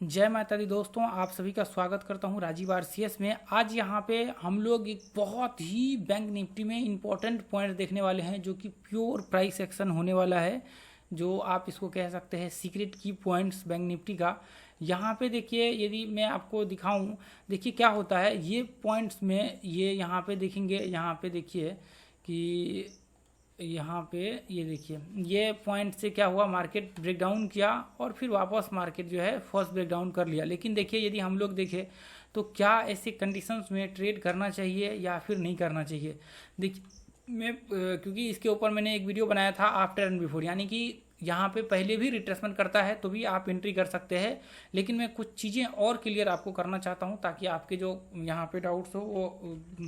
जय माता दी दोस्तों, आप सभी का स्वागत करता हूं राजीव आरसीएस में। आज यहां पे हम लोग एक बहुत ही बैंक निफ्टी में इम्पोर्टेंट पॉइंट देखने वाले हैं जो कि प्योर प्राइस एक्शन होने वाला है, जो आप इसको कह सकते हैं सीक्रेट की पॉइंट्स बैंक निफ्टी का। यहाँ पे देखिए, यदि मैं आपको दिखाऊं, देखिए क्या होता है ये पॉइंट्स में। ये यहाँ पे देखेंगे, यहाँ पे देखिए कि यहाँ पे ये देखिए ये पॉइंट से क्या हुआ, मार्केट ब्रेकडाउन किया और फिर वापस मार्केट जो है फर्स्ट ब्रेकडाउन कर लिया। लेकिन देखिए यदि हम लोग देखें तो क्या ऐसे कंडीशंस में ट्रेड करना चाहिए या फिर नहीं करना चाहिए। देखिए मैं क्योंकि इसके ऊपर मैंने एक वीडियो बनाया था आफ्टर एंड बिफोर, यानी कि यहाँ पे पहले भी रिट्रेसमेंट करता है तो भी आप एंट्री कर सकते हैं। लेकिन मैं कुछ चीज़ें और क्लियर आपको करना चाहता हूँ ताकि आपके जो यहाँ पे डाउट्स हो वो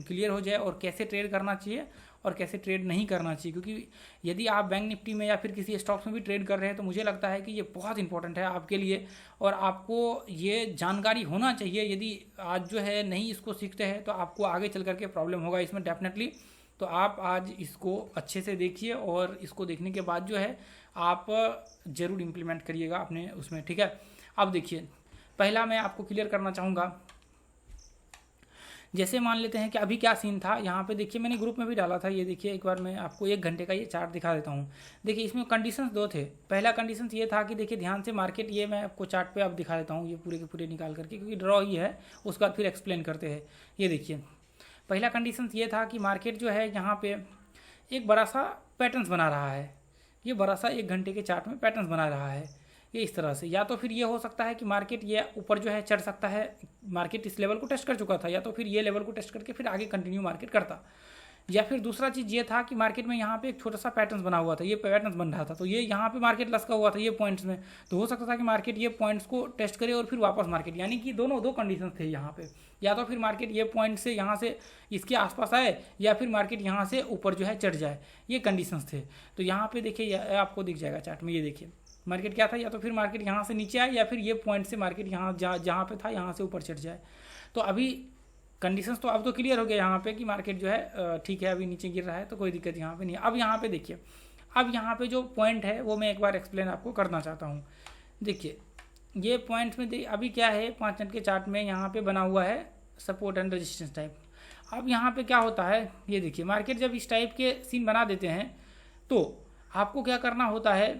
क्लियर हो जाए और कैसे ट्रेड करना चाहिए और कैसे ट्रेड नहीं करना चाहिए। क्योंकि यदि आप बैंक निफ्टी में या फिर किसी स्टॉक्स में भी ट्रेड कर रहे हैं तो मुझे लगता है कि ये बहुत इंपॉर्टेंट है आपके लिए और आपको ये जानकारी होना चाहिए। यदि आज जो है नहीं इसको सीखते हैं तो आपको आगे चल करके प्रॉब्लम होगा इसमें डेफिनेटली। तो आप आज इसको अच्छे से देखिए और इसको देखने के बाद जो है आप ज़रूर इम्प्लीमेंट करिएगा अपने उसमें, ठीक है। अब देखिए, पहला मैं आपको क्लियर करना चाहूँगा, जैसे मान लेते हैं कि अभी क्या सीन था। यहाँ पे देखिए मैंने ग्रुप में भी डाला था, ये देखिए एक बार मैं आपको 1 घंटे का ये चार्ट दिखा देता हूँ। देखिए इसमें कंडीशंस 2 थे। पहला कंडीशंस ये था कि देखिए ध्यान से मार्केट, ये मैं आपको चार्ट पे अब दिखा देता हूँ ये पूरे के पूरे निकाल करके, क्योंकि ड्रॉ ही है, उसके बाद फिर एक्सप्लेन करते हैं। ये देखिए पहला कंडीशंस ये था कि मार्केट जो है यहाँ पे एक बड़ा सा पैटर्न्स बना रहा है। ये बड़ा सा 1 घंटे के चार्ट में पैटर्न्स बना रहा है ये इस तरह से। या तो फिर ये हो सकता है कि मार्केट ये ऊपर जो है चढ़ सकता है, मार्केट इस लेवल को टेस्ट कर चुका था, या तो फिर ये लेवल को टेस्ट करके फिर आगे कंटिन्यू मार्केट करता। या फिर दूसरा चीज़ ये था कि मार्केट में यहाँ पे एक छोटा सा पैटर्न बना हुआ था, ये पैटर्न बन रहा था, तो ये यहाँ पे मार्केट लसका हुआ था ये पॉइंट्स में। तो हो सकता था कि मार्केट ये पॉइंट्स को टेस्ट करे और फिर वापस मार्केट, यानी कि दोनों 2 कंडीशन थे यहाँ पे। या तो फिर मार्केट ये पॉइंट से यहाँ से इसके आसपास आए या फिर मार्केट यहाँ से ऊपर जो है चढ़ जाए, ये कंडीशंस थे। तो यहाँ पे देखिए आपको दिख जाएगा चार्ट में, ये देखिए मार्केट क्या था, या तो फिर मार्केट यहाँ से नीचे आए या फिर ये पॉइंट से मार्केट यहाँ जहाँ पे था यहाँ से ऊपर चढ़ जाए। तो अभी कंडीशंस तो अब तो क्लियर हो गया यहाँ पे कि मार्केट जो है ठीक है, अभी नीचे गिर रहा है तो कोई दिक्कत यहाँ पे नहीं है। अब यहाँ पे देखिए, अब यहाँ पे जो पॉइंट है वो मैं एक बार एक्सप्लेन आपको करना चाहता हूँ। देखिए ये पॉइंट में अभी क्या है, 5 मिनट के चार्ट में यहाँ पे बना हुआ है सपोर्ट एंड रेजिस्टेंस टाइप। अब यहाँ पे क्या होता है, ये देखिए मार्केट जब इस टाइप के सीन बना देते हैं तो आपको क्या करना होता है,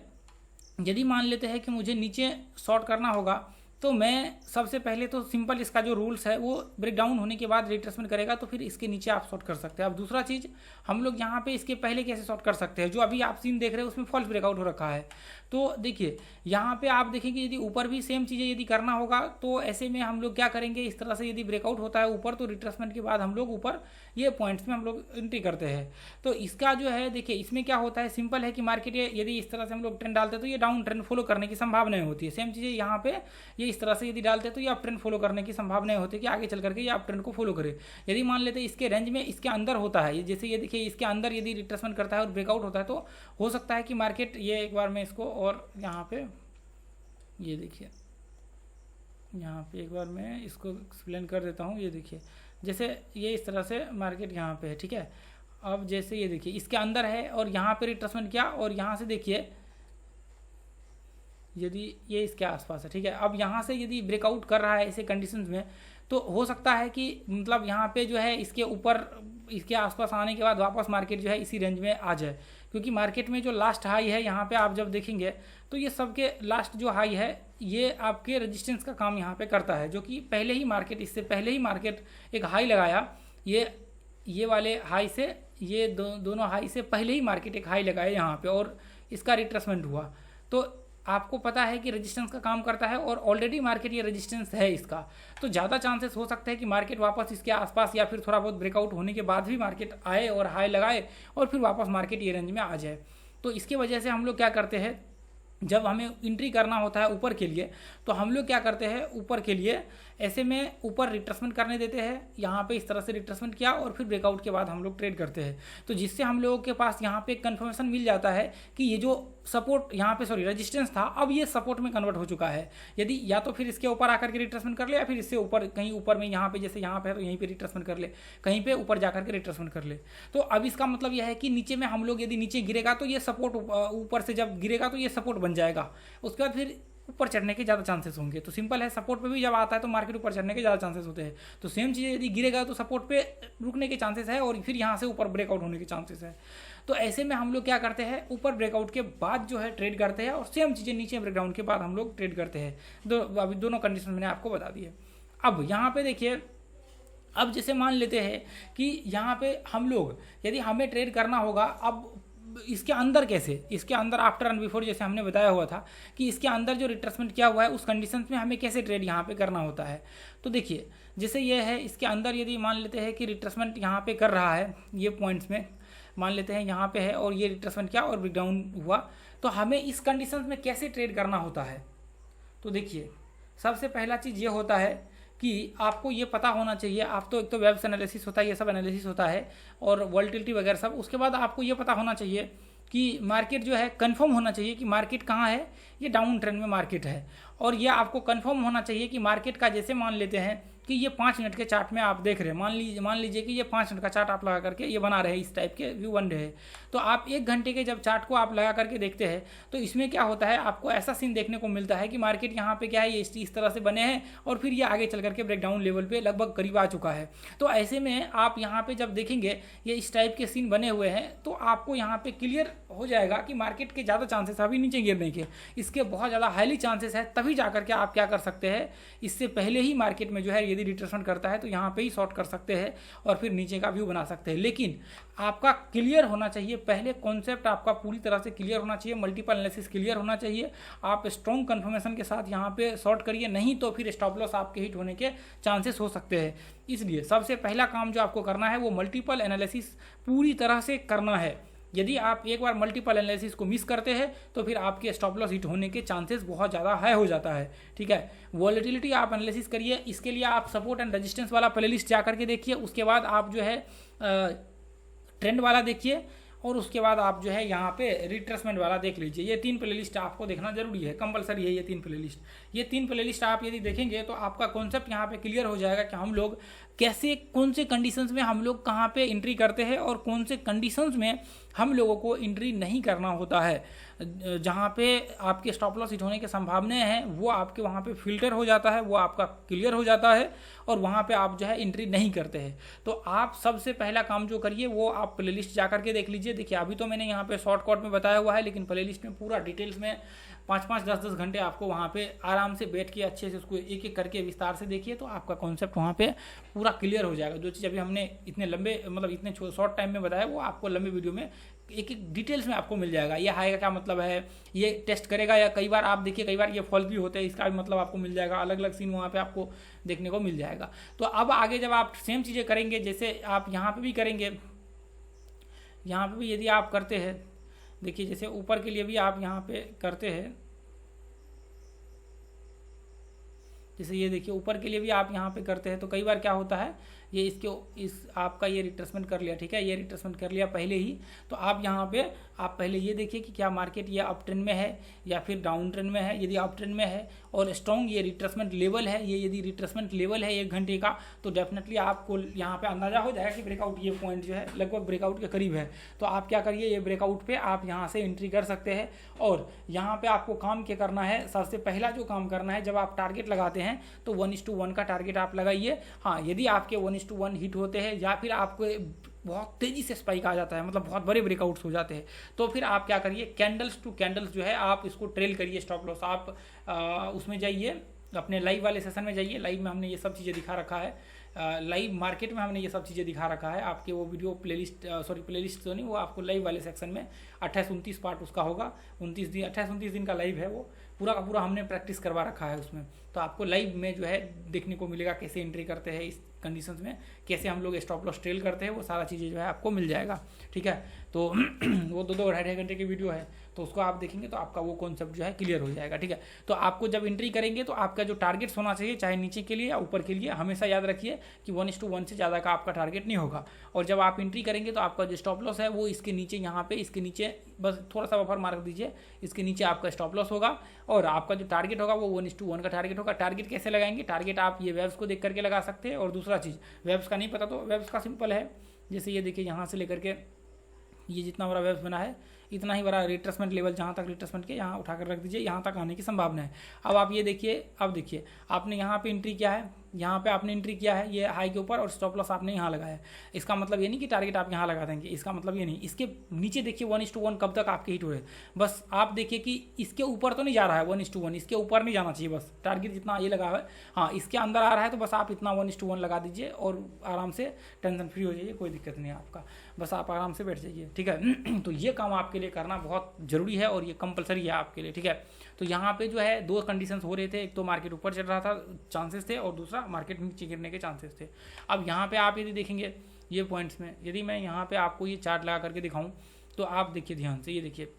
यदि मान लेते हैं कि मुझे नीचे शॉर्ट करना होगा तो मैं सबसे पहले तो सिंपल इसका जो रूल्स है वो ब्रेकडाउन होने के बाद रिट्रेसमेंट करेगा तो फिर इसके नीचे आप शॉर्ट कर सकते हैं। अब दूसरा चीज़ हम लोग यहाँ पे इसके पहले कैसे शॉर्ट कर सकते हैं, जो अभी आप सीन देख रहे हैं उसमें फॉल्स ब्रेकआउट हो रखा है। तो देखिए यहाँ पे आप देखेंगे यदि ऊपर भी सेम चीज़ें यदि करना होगा तो ऐसे में हम लोग क्या करेंगे, इस तरह से यदि ब्रेकआउट होता है ऊपर तो रिट्रेसमेंट के बाद हम लोग ऊपर ये पॉइंट्स में हम लोग एंट्री करते हैं। तो इसका जो है देखिए इसमें क्या होता है, सिंपल है कि मार्केट यदि इस तरह से हम लोग ट्रेंड डालते हैं तो ये डाउन ट्रेंड फॉलो करने की संभावनाएं होती है। सेम चीज़ें यहाँ पे ये इस तरह से यदि डालते तो ये अप ट्रेंड फॉलो करने की संभावनाएं होती है कि आगे चल करके ये अप ट्रेंड को फॉलो करे। यदि मान लेते हैं इसके रेंज में इसके अंदर होता है, जैसे ये देखिए इसके अंदर यदि रिट्रेसमेंट करता है और ब्रेकआउट होता है तो हो सकता है कि मार्केट ये एक बार मैं इसको और यहाँ पे ये देखिए यहाँ पे एक बार मैं इसको एक्सप्लेन कर देता हूँ। ये देखिए जैसे ये इस तरह से मार्केट यहाँ पे है, ठीक है। अब जैसे ये देखिए इसके अंदर है और यहाँ पे रिट्रेसमेंट किया और यहाँ से देखिए यदि ये इसके आसपास है, ठीक है। अब यहाँ से यदि ब्रेकआउट कर रहा है ऐसे कंडीशंस में तो हो सकता है कि मतलब यहाँ पे जो है इसके ऊपर इसके आसपास आने के बाद वापस मार्केट जो है इसी रेंज में आ जाए, क्योंकि मार्केट में जो लास्ट हाई है यहाँ पे आप जब देखेंगे तो ये सबके लास्ट जो हाई है ये आपके रेजिस्टेंस का काम यहाँ पे करता है, जो कि पहले ही मार्केट इससे पहले ही मार्केट एक हाई लगाया, ये वाले हाई से ये दोनों हाई से पहले ही मार्केट एक हाई लगाया यहाँ पे और इसका रिट्रेसमेंट हुआ। तो आपको पता है कि रेजिस्टेंस का काम करता है और ऑलरेडी मार्केट ये रेजिस्टेंस है इसका, तो ज़्यादा चांसेस हो सकते हैं कि मार्केट वापस इसके आसपास या फिर थोड़ा बहुत ब्रेकआउट होने के बाद भी मार्केट आए और हाई लगाए और फिर वापस मार्केट ये रेंज में आ जाए। तो इसके वजह से हम लोग क्या करते हैं, जब हमें एंट्री करना होता है ऊपर के लिए तो हम लोग क्या करते हैं, ऊपर के लिए ऐसे में ऊपर रिट्रेसमेंट करने देते हैं, यहाँ पे इस तरह से रिट्रेसमेंट किया और फिर ब्रेकआउट के बाद हम लोग ट्रेड करते हैं। तो जिससे हम लोगों के पास यहाँ पे कंफर्मेशन मिल जाता है कि ये जो सपोर्ट यहाँ पे रेजिस्टेंस था अब ये सपोर्ट में कन्वर्ट हो चुका है। यदि या तो फिर इसके ऊपर आकर के रिट्रेसमेंट कर ले या फिर इससे ऊपर कहीं ऊपर में यहाँ पे जैसे यहाँ पे है तो यहीं पे रिट्रेसमेंट कर ले, कहीं पे ऊपर जाकर के रिट्रेसमेंट कर ले। तो अब इसका मतलब यह है कि नीचे में हम लोग यदि नीचे गिरेगा तो ये सपोर्ट ऊपर से जब गिरेगा तो ये सपोर्ट बन जाएगा, उसके बाद फिर ऊपर चढ़ने के ज़्यादा चांसेस होंगे। तो सिंपल है, सपोर्ट पे भी जब आता है तो मार्केट ऊपर चढ़ने के ज़्यादा चांसेस होते हैं। तो सेम चीज़ यदि गिरेगा तो सपोर्ट पे रुकने के चांसेस है और फिर यहाँ से ऊपर ब्रेकआउट होने के चांसेस है। तो ऐसे में हम लोग क्या करते हैं, ऊपर ब्रेकआउट के बाद जो है ट्रेड करते हैं और सेम चीज़ें नीचे ब्रेकडाउन के बाद हम लोग ट्रेड करते हैं। अभी दोनों कंडीशन मैंने आपको बता दी है। अब यहाँ पे देखिए, अब जैसे मान लेते हैं कि यहाँ पे हम लोग यदि हमें ट्रेड करना होगा, अब इसके अंदर कैसे, इसके अंदर आफ्टर एंड बिफोर जैसे हमने बताया हुआ था कि इसके अंदर जो रिट्रेसमेंट किया हुआ है उस कंडीशंस में हमें कैसे ट्रेड यहाँ पे करना होता है। तो देखिए जैसे ये है, इसके अंदर यदि मान लेते हैं कि रिट्रेसमेंट यहाँ पे कर रहा है, ये पॉइंट्स में मान लेते हैं यहाँ पे है और ये रिट्रेसमेंट किया और ब्रेकडाउन हुआ, तो हमें इस कंडीशंस में कैसे ट्रेड करना होता है। तो देखिए सबसे पहला चीज़ ये होता है कि आपको ये पता होना चाहिए, आप तो एक तो वेब्स एनालिसिस होता है, ये सब एनालिसिस होता है और वॉल्टिलिटी वगैरह सब। उसके बाद आपको ये पता होना चाहिए कि मार्केट जो है कंफर्म होना चाहिए कि मार्केट कहाँ है, ये डाउन ट्रेंड में मार्केट है। और ये आपको कंफर्म होना चाहिए कि मार्केट का, जैसे मान लेते हैं कि ये 5 मिनट के चार्ट में आप देख रहे हैं, मान लीजिए कि ये 5 मिनट का चार्ट आप लगा करके ये बना रहे हैं, इस टाइप के व्यू वन डे है। तो आप 1 घंटे के जब चार्ट को आप लगा करके देखते हैं तो इसमें क्या होता है, आपको ऐसा सीन देखने को मिलता है कि मार्केट यहाँ पे क्या है, ये इस तरह से बने हैं और फिर ये आगे चल करके ब्रेकडाउन लेवल पे लगभग करीब आ चुका है। तो ऐसे में आप यहाँ पे जब देखेंगे ये इस टाइप के सीन बने हुए हैं तो आपको यहाँ पे क्लियर हो जाएगा कि मार्केट के ज़्यादा चांसेस अभी नीचे गिरने के, इसके बहुत ज़्यादा हाईली चांसेस है। तभी जा करके आप क्या कर सकते हैं, इससे पहले ही मार्केट में जो है यदि रिट्रेसमेंट करता है तो यहाँ पे ही शॉर्ट कर सकते हैं और फिर नीचे का व्यू बना सकते हैं। लेकिन आपका क्लियर होना चाहिए, पहले कॉन्सेप्ट आपका पूरी तरह से क्लियर होना चाहिए, मल्टीपल एनालिसिस क्लियर होना चाहिए। आप स्ट्रॉन्ग कंफर्मेशन के साथ यहाँ पे शॉर्ट करिए, नहीं तो फिर स्टॉप लॉस आपके हिट होने के चांसेस हो सकते हैं। इसलिए सबसे पहला काम जो आपको करना है वो मल्टीपल एनालिसिस पूरी तरह से करना है। यदि आप एक बार मल्टीपल एनालिसिस को मिस करते हैं तो फिर आपके स्टॉप लॉस हिट होने के चांसेस बहुत ज़्यादा हाई हो जाता है। ठीक है, वॉलेटिलिटी आप एनालिसिस करिए, इसके लिए आप सपोर्ट एंड रेजिस्टेंस वाला प्लेलिस्ट जा करके देखिए। उसके बाद आप जो है ट्रेंड वाला देखिए और उसके बाद आप जो है यहाँ पे रिट्रेसमेंट वाला देख लीजिए। ये 3 प्लेलिस्ट आपको देखना जरूरी है, कंपलसरी है ये 3 प्लेलिस्ट। ये 3 प्लेलिस्ट आप यदि देखेंगे तो आपका कॉन्सेप्ट यहाँ पे क्लियर हो जाएगा कि हम लोग कैसे, कौन से कंडीशंस में हम लोग कहाँ पे एंट्री करते हैं और कौन से कंडीशंस में हम लोगों को एंट्री नहीं करना होता है। जहाँ पे आपके स्टॉप लॉस हिट होने की संभावनाएं हैं वो आपके वहाँ पे फिल्टर हो जाता है, वो आपका क्लियर हो जाता है और वहाँ पे आप जो है एंट्री नहीं करते हैं। तो आप सबसे पहला काम जो करिए वो आप प्लेलिस्ट जा करके देख लीजिए। देखिए अभी तो मैंने यहाँ पे शॉर्टकट में बताया हुआ है, लेकिन प्लेलिस्ट में पूरा डिटेल्स में 5-5, 10-10 घंटे आपको वहाँ पे आराम से बैठ के अच्छे से उसको एक एक करके विस्तार से देखिए, तो आपका कॉन्सेप्ट वहाँ पे पूरा क्लियर हो जाएगा। जो चीज़ अभी हमने इतने लंबे, मतलब इतने शॉर्ट टाइम में बताया, वो आपको लंबे वीडियो में एक एक डिटेल्स में आपको मिल जाएगा। ये हाई का क्या मतलब है, ये टेस्ट करेगा या कई बार आप देखिए कई बार ये फॉल्स भी होते हैं, इसका भी मतलब आपको मिल जाएगा। अलग अलग सीन वहाँ पे आपको देखने को मिल जाएगा। तो अब आगे जब आप सेम चीज़ें करेंगे, जैसे आप यहाँ पे भी करेंगे, यहाँ पे भी यदि आप करते हैं, देखिए जैसे ऊपर के लिए भी आप यहाँ पे करते हैं, जैसे ये देखिए ऊपर के लिए भी आप यहाँ पे करते हैं, तो कई बार क्या होता है, ये इस आपका ये रिट्रेसमेंट कर लिया, ठीक है, ये रिट्रेसमेंट कर लिया पहले ही। तो आप यहाँ पे आप पहले ये देखिए कि क्या मार्केट ये अप ट्रेंड में है या फिर डाउन ट्रेंड में है। यदि अप ट्रेंड में है और स्ट्रॉन्ग ये रिट्रेसमेंट लेवल है, ये यदि रिट्रेसमेंट लेवल है 1 घंटे का, तो डेफिनेटली आपको यहाँ पे अंदाजा हो जाएगा कि ब्रेकआउट, ये पॉइंट जो है लगभग ब्रेकआउट के करीब है। तो आप क्या करिए, ये ब्रेकआउट पे आप यहाँ से एंट्री कर सकते हैं। और यहाँ पे आपको काम क्या करना है, सबसे पहला जो काम करना है, जब आप टारगेट लगाते हैं तो 1:1 का टारगेट आप लगाइए। हाँ, यदि आपके 1:1 हिट होते हैं या फिर आपको बहुत तेज़ी से स्पाइक आ जाता है, मतलब बहुत बड़े ब्रेकआउट्स हो जाते हैं, तो फिर आप क्या करिए, कैंडल्स टू कैंडल्स जो है आप इसको ट्रेल करिए स्टॉप लॉस। आप उसमें जाइए, अपने लाइव वाले सेशन में जाइए। लाइव में हमने ये सब चीज़ें दिखा रखा है, लाइव मार्केट में हमने ये सब चीज़ें दिखा रखा है। आपके वो वीडियो प्लेलिस्ट तो नहीं, वो आपको लाइव वाले सेक्शन में 28-29 पार्ट उसका होगा, 28-29 दिन का लाइव है, वो पूरा का पूरा हमने प्रैक्टिस करवा रखा है उसमें। तो आपको लाइव में जो है देखने को मिलेगा कैसे एंट्री करते हैं इस कंडीशंस में, कैसे हम लोग स्टॉप लॉस ट्रेल करते हैं, वो सारा चीज़ें जो है आपको मिल जाएगा। ठीक है, तो वो 2-2 ढाई घंटे की वीडियो है, तो उसको आप देखेंगे तो आपका वो कॉन्सेप्ट जो है क्लियर हो जाएगा। ठीक है, तो आपको जब एंट्री करेंगे तो आपका जो टारगेट्स होना चाहिए, चाहे नीचे के लिए या ऊपर के लिए, हमेशा याद रखिए कि 1:1 से ज़्यादा का आपका टारगेट नहीं होगा। और जब आप एंट्री करेंगे तो आपका जो स्टॉप लॉस है वो इसके नीचे, यहाँ पे इसके नीचे बस थोड़ा सा बफर मार्क दीजिए, इसके नीचे आपका स्टॉप लॉस होगा। और आपका जो टारगेट होगा वो 1:1 का टारगेट होगा। टारगेट कैसे लगाएंगे, टारगेट आप ये वेब्स को देख करके लगा सकते हैं। और दूसरा चीज़, वेब्स का नहीं पता तो वेब्स का सिंपल है, जैसे ये देखिए यहाँ से लेकर के ये जितना बड़ा वेब्स बना है, इतना ही बड़ा रिट्रेसमेंट लेवल, जहाँ तक रिट्रेसमेंट के यहाँ उठाकर रख दीजिए, यहाँ तक आने की संभावना है। अब आप ये देखिए, अब देखिए आपने यहाँ पे एंट्री किया है, यहाँ पे आपने एंट्री किया है ये हाई के ऊपर, और स्टॉप लॉस आपने यहाँ लगाया है। इसका मतलब ये नहीं कि टारगेट आप यहाँ लगा देंगे, इसका मतलब ये नहीं। इसके नीचे देखिए 1:1 कब तक आपके हिट हुए, बस आप देखिए कि इसके ऊपर तो नहीं जा रहा है 1:1, इसके ऊपर नहीं जाना चाहिए, बस टारगेट जितना ये लगा हुआ है, हाँ इसके अंदर आ रहा है तो बस आप इतना 1:1 लगा दीजिए और आराम से टेंशन फ्री हो जाइए, कोई दिक्कत नहीं है आपका, बस आप आराम से बैठ जाइए, ठीक है। तो ये काम आपके लिए करना बहुत ज़रूरी है और ये कंपलसरी है आपके लिए, ठीक है। तो यहाँ पे जो है दो कंडीशंस हो रहे थे, एक तो मार्केट ऊपर चल रहा था चांसेस थे, और दूसरा मार्केट नीचे गिरने के चांसेस थे। अब यहाँ पे आप यदि देखेंगे ये पॉइंट्स में, यदि मैं यहाँ पे आपको ये चार्ट लगा करके दिखाऊं तो आप देखिए ध्यान से, ये देखिए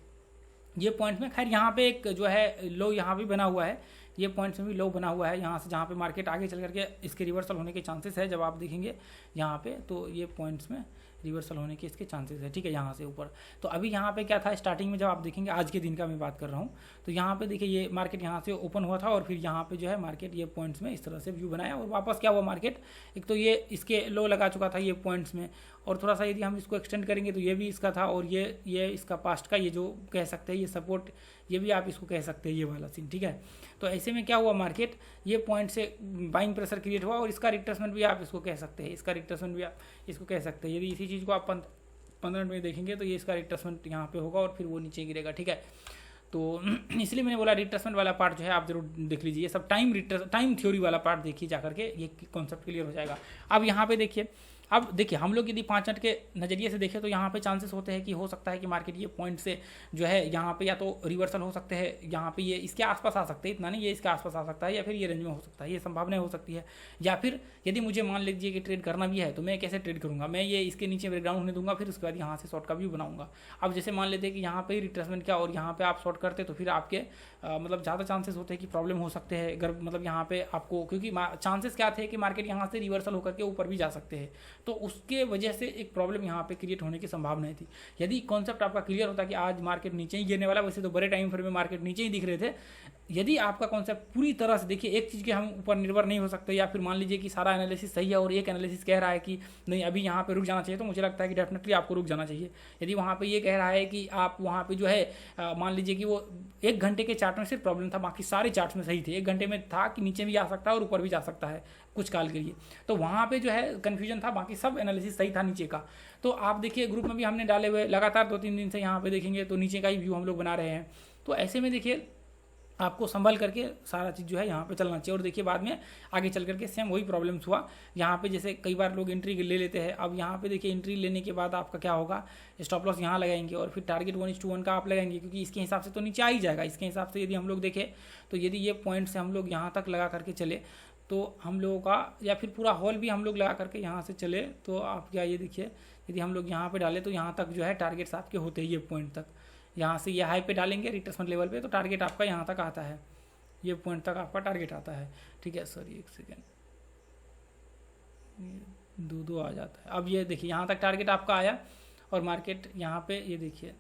ये पॉइंट में, खैर यहाँ पे एक जो है लो यहाँ भी बना हुआ है, ये पॉइंट्स में भी लो बना हुआ है यहाँ से, जहाँ पे मार्केट आगे चल करके इसके रिवर्सल होने के चांसेस है। जब आप देखेंगे यहाँ पे तो ये पॉइंट्स में रिवर्सल होने के इसके चांसेस है, ठीक है, यहाँ से ऊपर। तो अभी यहाँ पे क्या था स्टार्टिंग में, जब आप देखेंगे आज के दिन का मैं बात कर रहा हूँ, तो यहाँ पे देखिए ये मार्केट यहाँ से ओपन हुआ था और फिर यहाँ पे जो है मार्केट ये पॉइंट्स में इस तरह से व्यू बनाया और वापस क्या हुआ मार्केट, एक तो ये इसके लो लगा चुका था ये पॉइंट्स में, और थोड़ा सा यदि हम इसको एक्सटेंड करेंगे तो ये भी इसका था, और ये इसका पास्ट का ये जो कह सकते हैं ये सपोर्ट, ये भी आप इसको कह सकते हैं ये वाला सीन, ठीक है। तो ऐसे में क्या हुआ मार्केट ये पॉइंट से बाइंग प्रेशर क्रिएट हुआ, और इसका रिट्रेसमेंट भी आप इसको कह सकते हैं, इसका रिट्रेसमेंट भी आप इसको कह सकते हैं। यदि इसी चीज़ को आप 15 मिनट में देखेंगे तो ये इसका रिट्रेसमेंट यहाँ पे होगा और फिर वो नीचे गिरेगा, ठीक है। तो इसलिए मैंने बोला रिट्रेसमेंट वाला पार्ट जो है आप जरूर देख लीजिए, ये सब टाइम थ्योरी वाला पार्ट देखिए जाकर के, ये कॉन्सेप्ट क्लियर हो जाएगा। अब यहाँ पे देखिए, अब देखिए हम लोग यदि 5 मिनट के नज़रिए से देखें तो यहाँ पे चांसेस होते हैं कि हो सकता है कि मार्केट ये पॉइंट से जो है यहाँ पे या तो रिवर्सल हो सकते हैं, यहाँ पे ये इसके आसपास आ सकते हैं, इतना नहीं, ये इसके आसपास आ सकता है, या फिर ये रेंज में हो सकता है, ये संभावना हो सकती है। या फिर यदि मुझे मान लीजिए कि ट्रेड करना भी है तो मैं कैसे ट्रेड करूँगा, मैं ये इसके नीचे ब्रेकडाउन होने दूंगा, फिर उसके बाद यहाँ से शॉर्ट का व्यू बनाऊंगा। अब जैसे मान लेते हैं कि यहाँ पे रिट्रेसमेंट क्या और यहाँ पे आप शॉर्ट करते तो फिर आपके मतलब ज़्यादा चांसेस होते हैं कि प्रॉब्लम हो सकते हैं, अगर मतलब यहाँ पे आपको, क्योंकि चांसेस क्या थे कि मार्केट यहाँ से रिवर्सल होकर के ऊपर भी जा सकते हैं, तो उसके वजह से एक प्रॉब्लम यहाँ पे क्रिएट होने की संभावना थी। यदि कॉन्सेप्ट आपका क्लियर होता कि आज मार्केट नीचे ही गिरने वाला, वैसे तो बड़े टाइम फ्रेम में मार्केट नीचे ही दिख रहे थे, यदि आपका कॉन्सेप्ट पूरी तरह से देखिए, एक चीज़ के हम ऊपर निर्भर नहीं हो सकते, या फिर मान लीजिए कि सारा एनालिसिस सही है और एक एनालिसिस कह रहा है कि नहीं अभी यहाँ पे रुक जाना चाहिए, तो मुझे लगता है कि डेफिनेटली आपको रुक जाना चाहिए। यदि वहाँ पे ये कह रहा है कि आप वहाँ पे जो है मान लीजिए कि वो 1 घंटे के चार्ट में सिर्फ प्रॉब्लम था, बाकी सारे चार्ट्स में सही थे, 1 घंटे में था कि नीचे भी जा सकता है और ऊपर भी जा सकता है कुछ काल के लिए, तो वहाँ पे जो है कन्फ्यूजन था, बाकी सब एनालिसिस सही था नीचे का। तो आप देखिए ग्रुप में भी हमने डाले हुए लगातार 2-3 दिन से, यहाँ पे देखेंगे तो नीचे का ही व्यू हम लोग बना रहे हैं। तो ऐसे में देखिए आपको संभल करके सारा चीज़ जो है यहाँ पे चलना चाहिए। और देखिए बाद में आगे चल करके सेम वही प्रॉब्लम्स हुआ यहाँ पे, जैसे कई बार लोग एंट्री ले लेते हैं। अब यहाँ पे देखिए एंट्री लेने के बाद आपका क्या होगा, स्टॉप लॉस यहाँ लगाएंगे और फिर टारगेट 1:1 का आप लगाएंगे, क्योंकि इसके हिसाब से तो नीचे आ ही जाएगा। इसके हिसाब से यदि हम लोग देखें तो यदि ये पॉइंट से हम लोग यहाँ तक लगा करके चले तो हम लोगों का, या फिर पूरा हॉल भी हम लोग लगा करके यहाँ से चले तो आप क्या, ये देखिए यदि हम लोग यहाँ पे डालें तो यहाँ तक जो है टारगेट्स आपके होते हैं, ये पॉइंट तक, यहाँ से ये हाई पे डालेंगे रिट्रेसमेंट लेवल पे तो टारगेट आपका यहाँ तक आता है, ये पॉइंट तक आपका टारगेट आता है, ठीक है। सॉरी 1 सेकेंड, 2 आ जाता है। अब ये देखिए यहाँ तक टारगेट आपका आया और मार्केट यहाँ पे, ये देखिए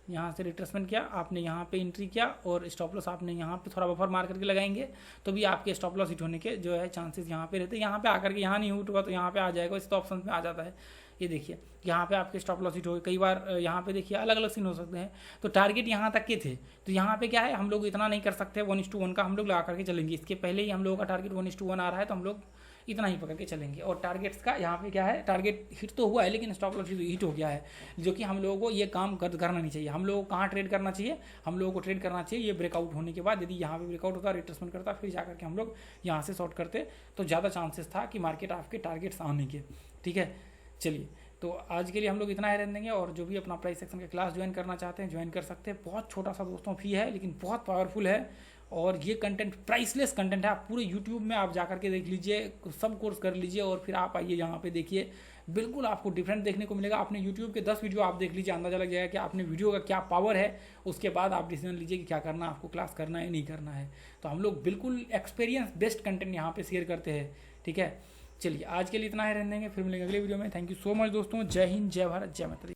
यहाँ से रिट्रेसमेंट किया आपने, यहाँ पे एंट्री किया और स्टॉप लॉस आपने यहाँ पे थोड़ा बफर मार करके लगाएंगे तो भी आपके स्टॉप लॉस हिट होने के जो है चांसेस यहाँ पे रहते हैं। यहाँ पे आकर के यहाँ नहीं हिट हुआ तो यहाँ पे आ जाएगा, इस तो ऑप्शन में आ जाता है। ये देखिए यहाँ पे आपके स्टॉप लॉस हिट हो गए, कई बार यहाँ पे देखिए अलग अलग सीन हो सकते हैं। तो टारगेट यहाँ तक के थे, तो यहाँ पे क्या है हम लोग इतना नहीं कर सकते, 1:1 का हम लोग लगा करके चलेंगे। इसके पहले ही हम लोगों का टारगेट 1:1 आ रहा है तो हम लोग इतना ही पकड़ के चलेंगे। और टारगेट्स का यहाँ पे क्या है, टारगेट हिट तो हुआ है लेकिन स्टॉप लॉस हिट हो गया है, जो कि हम लोगों को ये काम करना नहीं चाहिए। हम लोगों को कहाँ ट्रेड करना चाहिए, हम लोगों को ट्रेड करना चाहिए ये ब्रेकआउट होने के बाद। यदि यहाँ पे ब्रेकआउट होता, रिट्रेसमेंट करता, फिर जाकर के हम लोग यहाँ से शॉर्ट करते तो ज़्यादा चांसेस था कि मार्केट आपके टारगेट्स आने के, ठीक है। चलिए तो आज के लिए हम लोग इतना ही रहने देंगे, और जो भी अपना प्राइस सेक्शन के क्लास ज्वाइन करना चाहते हैं ज्वाइन कर सकते हैं। बहुत छोटा सा दोस्तों फी है लेकिन बहुत पावरफुल है, और ये कंटेंट प्राइसलेस कंटेंट है। आप पूरे यूट्यूब में आप जाकर के देख लीजिए, सब कोर्स कर लीजिए और फिर आप आइए यहाँ पे देखिए, बिल्कुल आपको डिफरेंट देखने को मिलेगा। आपने यूट्यूब के 10 वीडियो आप देख लीजिए, अंदाजा लग जाएगा कि आपने वीडियो का क्या पावर है। उसके बाद आप डिसीजन लीजिए कि क्या करना है, आपको क्लास करना है नहीं करना है। तो हम लोग बिल्कुल एक्सपीरियंस बेस्ड कंटेंट यहाँ पे शेयर करते हैं, ठीक है। चलिए आज के लिए इतना ही रहने देंगे, फिर मिलेंगे अगले वीडियो में। थैंक यू सो मच दोस्तों, जय हिंद, जय भारत, जय माता दी।